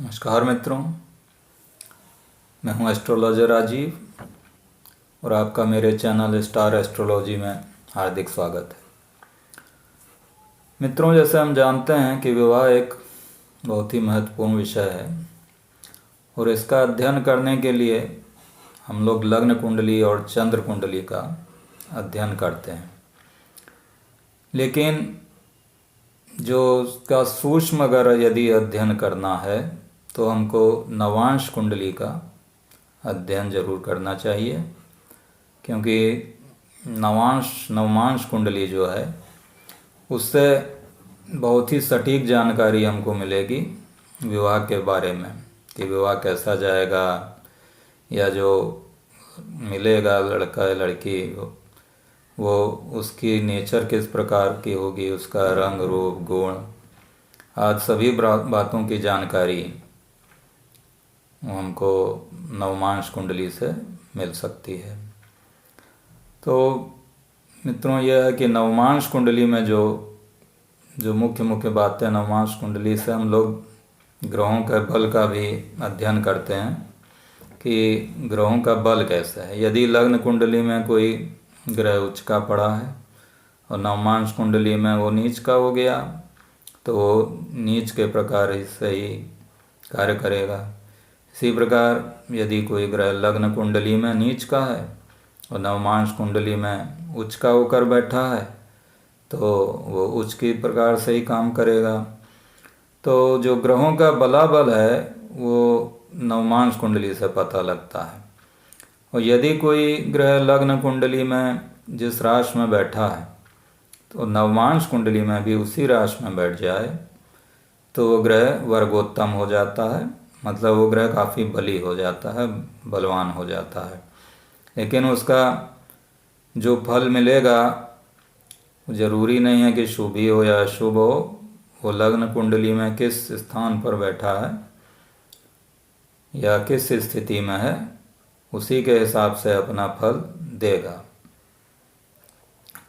नमस्कार मित्रों, मैं हूं एस्ट्रोलॉजर राजीव और आपका मेरे चैनल स्टार एस्ट्रोलॉजी में हार्दिक स्वागत है। मित्रों, जैसे हम जानते हैं कि विवाह एक बहुत ही महत्वपूर्ण विषय है और इसका अध्ययन करने के लिए हम लोग लग्न कुंडली और चंद्र कुंडली का अध्ययन करते हैं। लेकिन जो उसका सूक्ष्म अगर यदि अध्ययन करना है तो हमको नवांश कुंडली का अध्ययन जरूर करना चाहिए, क्योंकि नवमांश कुंडली जो है उससे बहुत ही सटीक जानकारी हमको मिलेगी विवाह के बारे में कि विवाह कैसा जाएगा या जो मिलेगा लड़का या लड़की वो उसकी नेचर किस प्रकार की होगी, उसका रंग रूप गुण आज सभी बातों की जानकारी हमको नवमांश कुंडली से मिल सकती है। तो मित्रों, यह है कि नवमांश कुंडली में जो मुख्य बातें नवमांश कुंडली से हम लोग ग्रहों के बल का भी अध्ययन करते हैं कि ग्रहों का बल कैसा है। यदि लग्न कुंडली में कोई ग्रह उच्च का पड़ा है और नवमांश कुंडली में वो नीच का हो गया तो वो नीच के प्रकार से ही कार्य करेगा। इसी प्रकार यदि कोई ग्रह लग्न कुंडली में नीच का है और नवमांश कुंडली में उच्च का होकर बैठा है तो वो उच्च की प्रकार से ही काम करेगा। तो जो ग्रहों का बलाबल है वो नवमांश कुंडली से पता लगता है। और यदि कोई ग्रह लग्न कुंडली में जिस राशि में बैठा है तो नवमांश कुंडली में भी उसी राशि में बैठ जाए तो वो ग्रह वर्गोत्तम हो जाता है, मतलब वो ग्रह काफ़ी बली हो जाता है, बलवान हो जाता है। लेकिन उसका जो फल मिलेगा ज़रूरी नहीं है कि शुभ ही हो या अशुभ हो। वो लग्न कुंडली में किस स्थान पर बैठा है या किस स्थिति में है उसी के हिसाब से अपना फल देगा।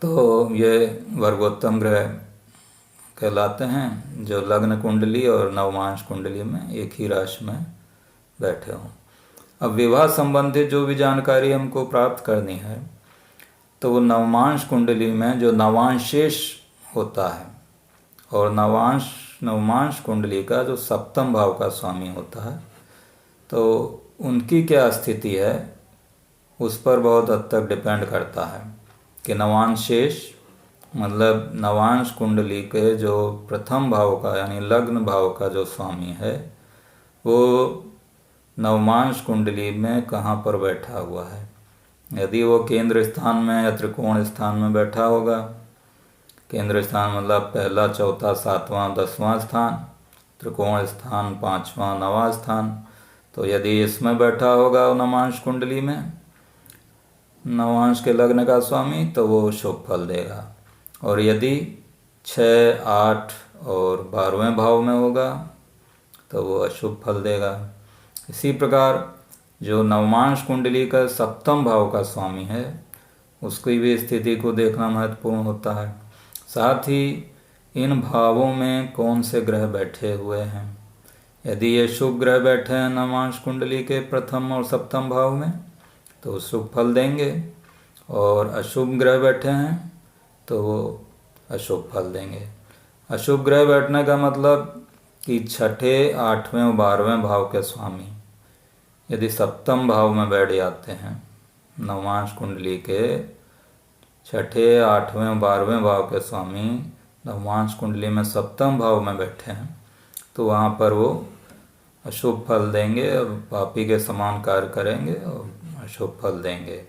तो ये वर्गोत्तम ग्रह कहलाते हैं जो लग्न कुंडली और नवमांश कुंडली में एक ही राशि में बैठे हों। अब विवाह संबंधित जो भी जानकारी हमको प्राप्त करनी है तो वो नवमांश कुंडली में जो नवांशेष होता है और नवमांश कुंडली का जो सप्तम भाव का स्वामी होता है तो उनकी क्या स्थिति है उस पर बहुत हद तक डिपेंड करता है कि नवांशेष मतलब नवांश कुंडली के जो प्रथम भाव का यानी लग्न भाव का जो स्वामी है वो नवमांश कुंडली में कहाँ पर बैठा हुआ है। यदि वो केंद्र स्थान में या त्रिकोण स्थान में बैठा होगा, केंद्र स्थान मतलब पहला चौथा सातवां 10वां स्थान, त्रिकोण स्थान 5वां 9वां स्थान, तो यदि इसमें बैठा होगा वो नवमांश कुंडली में नवमांश के लग्न का स्वामी तो वो शुभ फल देगा। और यदि 6, 8 और 12वें भाव में होगा तो वो अशुभ फल देगा। इसी प्रकार जो नवमांश कुंडली का सप्तम भाव का स्वामी है उसकी भी स्थिति को देखना महत्वपूर्ण होता है। साथ ही इन भावों में कौन से ग्रह बैठे हुए हैं। यदि ये शुभ ग्रह बैठे हैं नवमांश कुंडली के प्रथम और सप्तम भाव में तो शुभ फल देंगे, और अशुभ ग्रह बैठे हैं तो वो अशुभ फल देंगे। अशुभ ग्रह बैठने का मतलब कि 6, 8वें और 12वें भाव के स्वामी यदि सप्तम भाव में बैठ जाते हैं, नवमांश कुंडली के 6, 8वें और 12वें भाव के स्वामी नवमांश कुंडली में सप्तम भाव में बैठे हैं तो वहाँ पर वो अशुभ फल देंगे और पापी के समान कार्य करेंगे और अशुभ फल देंगे।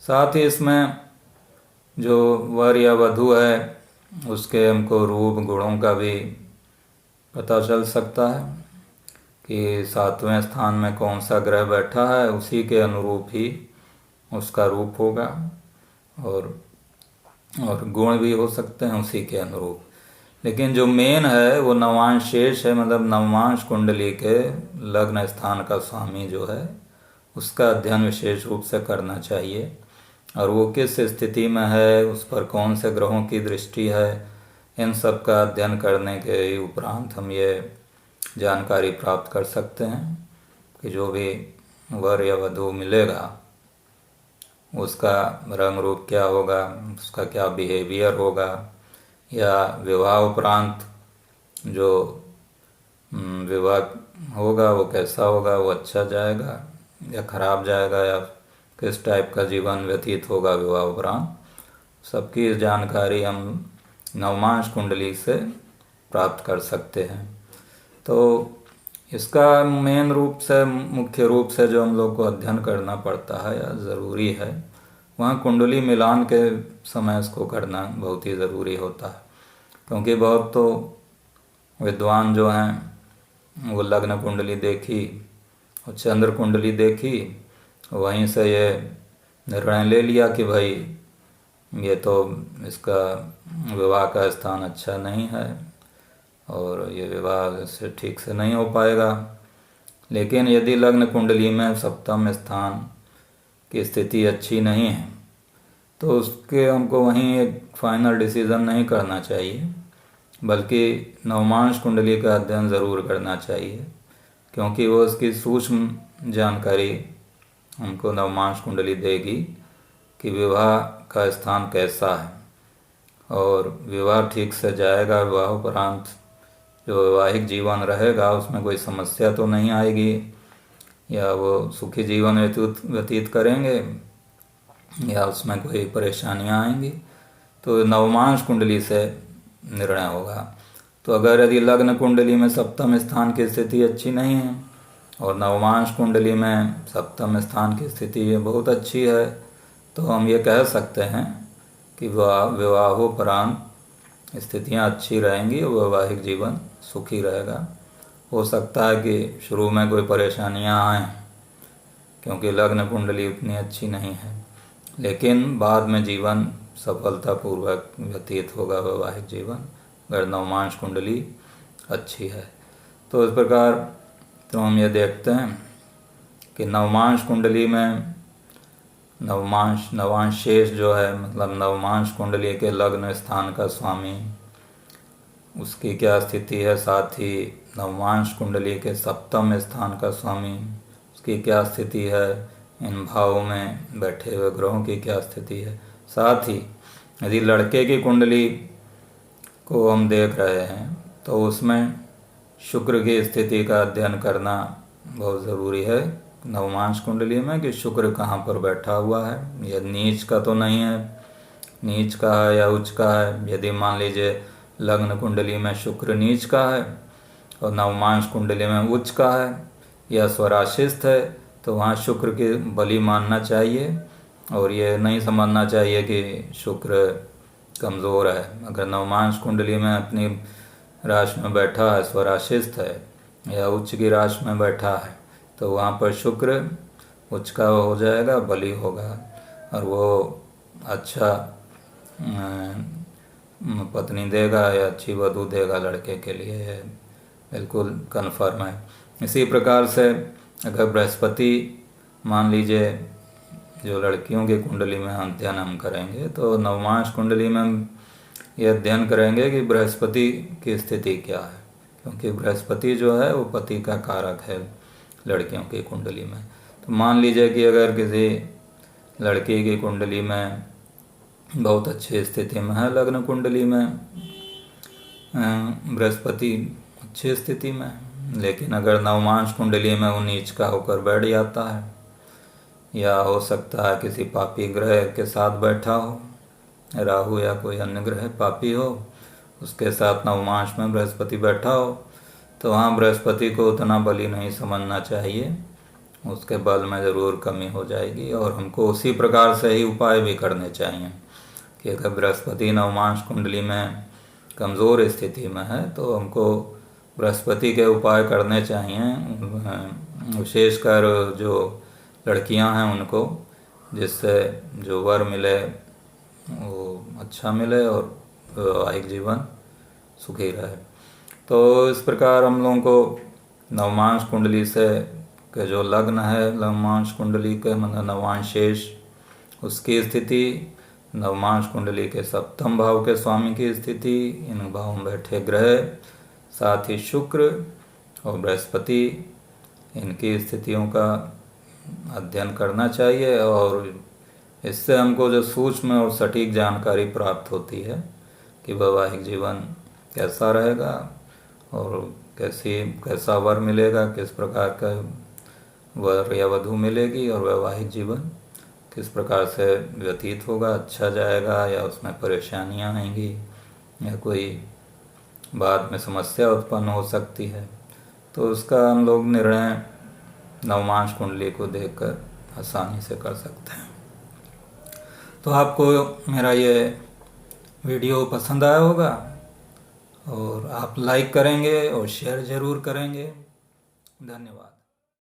साथ ही इसमें जो वर या वधू है उसके हमको रूप गुणों का भी पता चल सकता है कि 7वें स्थान में कौन सा ग्रह बैठा है उसी के अनुरूप ही उसका रूप होगा, और गुण भी हो सकते हैं उसी के अनुरूप। लेकिन जो मेन है वो नवांश शेष है, मतलब नवमांश कुंडली के लग्न स्थान का स्वामी जो है उसका अध्ययन विशेष रूप से करना चाहिए। और वो किस स्थिति में है, उस पर कौन से ग्रहों की दृष्टि है, इन सब का अध्ययन करने के उपरांत हम ये जानकारी प्राप्त कर सकते हैं कि जो भी वर या वधू मिलेगा उसका रंग रूप क्या होगा, उसका क्या बिहेवियर होगा, या विवाह उपरांत जो विवाह होगा वो कैसा होगा, वो अच्छा जाएगा या खराब जाएगा, या किस टाइप का जीवन व्यतीत होगा विवाह उपरांत, सबकी जानकारी हम नवमांश कुंडली से प्राप्त कर सकते हैं। तो इसका मेन रूप से, मुख्य रूप से जो हम लोग को अध्ययन करना पड़ता है या ज़रूरी है, वहाँ कुंडली मिलान के समय इसको करना बहुत ही ज़रूरी होता है। क्योंकि बहुत तो विद्वान जो हैं वो लग्न कुंडली देखी और चंद्र कुंडली देखी, वहीं से ये निर्णय ले लिया कि भाई ये तो इसका विवाह का स्थान अच्छा नहीं है और ये विवाह से ठीक से नहीं हो पाएगा। लेकिन यदि लग्न कुंडली में सप्तम स्थान की स्थिति अच्छी नहीं है तो उसके हमको वहीं एक फाइनल डिसीज़न नहीं करना चाहिए, बल्कि नवमांश कुंडली का अध्ययन ज़रूर करना चाहिए, क्योंकि वो उसकी सूक्ष्म जानकारी हमको नवमांश कुंडली देगी कि विवाह का स्थान कैसा है और विवाह ठीक से जाएगा, विवाह उपरांत जो वैवाहिक जीवन रहेगा उसमें कोई समस्या तो नहीं आएगी, या वो सुखी जीवन व्यतीत करेंगे या उसमें कोई परेशानियां आएंगी। तो नवमांश कुंडली से निर्णय होगा। तो अगर यदि लग्न कुंडली में सप्तम स्थान की स्थिति अच्छी नहीं है और नवमांश कुंडली में सप्तम स्थान की स्थिति बहुत अच्छी है, तो हम ये कह सकते हैं कि विवाहोपरांत स्थितियां अच्छी रहेंगी और वैवाहिक जीवन सुखी रहेगा। हो सकता है कि शुरू में कोई परेशानियां आएँ क्योंकि लग्न कुंडली उतनी अच्छी नहीं है, लेकिन बाद में जीवन सफलतापूर्वक व्यतीत होगा, वैवाहिक जीवन, अगर नवमांश कुंडली अच्छी है। तो इस प्रकार तो हम ये देखते हैं कि नवमांश कुंडली में नवांश शेष जो है, मतलब नवमांश कुंडली के लग्न स्थान का स्वामी, उसकी क्या स्थिति है, साथ ही नवमांश कुंडली के सप्तम स्थान का स्वामी उसकी क्या स्थिति है, इन भावों में बैठे हुए ग्रहों की क्या स्थिति है। साथ ही यदि लड़के की कुंडली को हम देख रहे हैं तो उसमें शुक्र की स्थिति का अध्ययन करना बहुत ज़रूरी है नवमांश कुंडली में, कि शुक्र कहाँ पर बैठा हुआ है, यह नीच का तो नहीं है, नीच का है या उच्च का है। यदि मान लीजिए लग्न कुंडली में शुक्र नीच का है और नवमांश कुंडली में उच्च का है या स्वराशिस्थ है, तो वहाँ शुक्र की बलि मानना चाहिए और ये नहीं समझना चाहिए कि शुक्र कमज़ोर है। अगर नवमांश कुंडली में अपनी राशि में बैठा है, स्वराशिस्थ है या उच्च की राशि में बैठा है, तो वहाँ पर शुक्र उच्च का हो जाएगा, बलि होगा और वो अच्छा पत्नी देगा या अच्छी वधू देगा लड़के के लिए, बिल्कुल कन्फर्म है। इसी प्रकार से अगर बृहस्पति, मान लीजिए जो लड़कियों की कुंडली में अध्ययन हम करेंगे, तो नवमांश कुंडली में हम ये अध्ययन करेंगे कि बृहस्पति की स्थिति क्या है, क्योंकि बृहस्पति जो है वो पति का कारक है लड़कियों की कुंडली में। तो मान लीजिए कि अगर किसी लड़की की कुंडली में बहुत अच्छी स्थिति में है, लग्न कुंडली में बृहस्पति अच्छी स्थिति में है, लेकिन अगर नवमांश कुंडली में वो नीच का होकर बैठ जाता है, या हो सकता है किसी पापी ग्रह के साथ बैठा हो, राहु या कोई अन्य ग्रह पापी हो, उसके साथ नवमांश में बृहस्पति बैठा हो, तो वहाँ बृहस्पति को उतना बलि नहीं समझना चाहिए, उसके बल में ज़रूर कमी हो जाएगी। और हमको उसी प्रकार से ही उपाय भी करने चाहिए कि अगर बृहस्पति नवमांश कुंडली में कमज़ोर स्थिति में है तो हमको बृहस्पति के उपाय करने चाहिए, विशेषकर जो लड़कियां हैं उनको, जिससे जो वर मिले वो अच्छा मिले और वैवाहिक जीवन सुखी रहे। तो इस प्रकार हम लोगों को नवमांश कुंडली से के जो लग्न है, नवमांश कुंडली के मतलब नवांश शेष उसकी स्थिति, नवमांश कुंडली के सप्तम भाव के स्वामी की स्थिति, इन भावों में बैठे ग्रह, साथ ही शुक्र और बृहस्पति, इनकी स्थितियों का अध्ययन करना चाहिए और इससे हमको जो सूक्ष्म और सटीक जानकारी प्राप्त होती है कि वैवाहिक जीवन कैसा रहेगा और कैसा वर मिलेगा, किस प्रकार का वर या वधू मिलेगी और वैवाहिक जीवन किस प्रकार से व्यतीत होगा, अच्छा जाएगा या उसमें परेशानियां आएंगी या कोई बाद में समस्या उत्पन्न हो सकती है। तो उसका हम लोग निर्णय नवमांश कुंडली को देखकर आसानी से कर सकते हैं। तो आपको मेरा ये वीडियो पसंद आया होगा और आप लाइक करेंगे और शेयर ज़रूर करेंगे। धन्यवाद।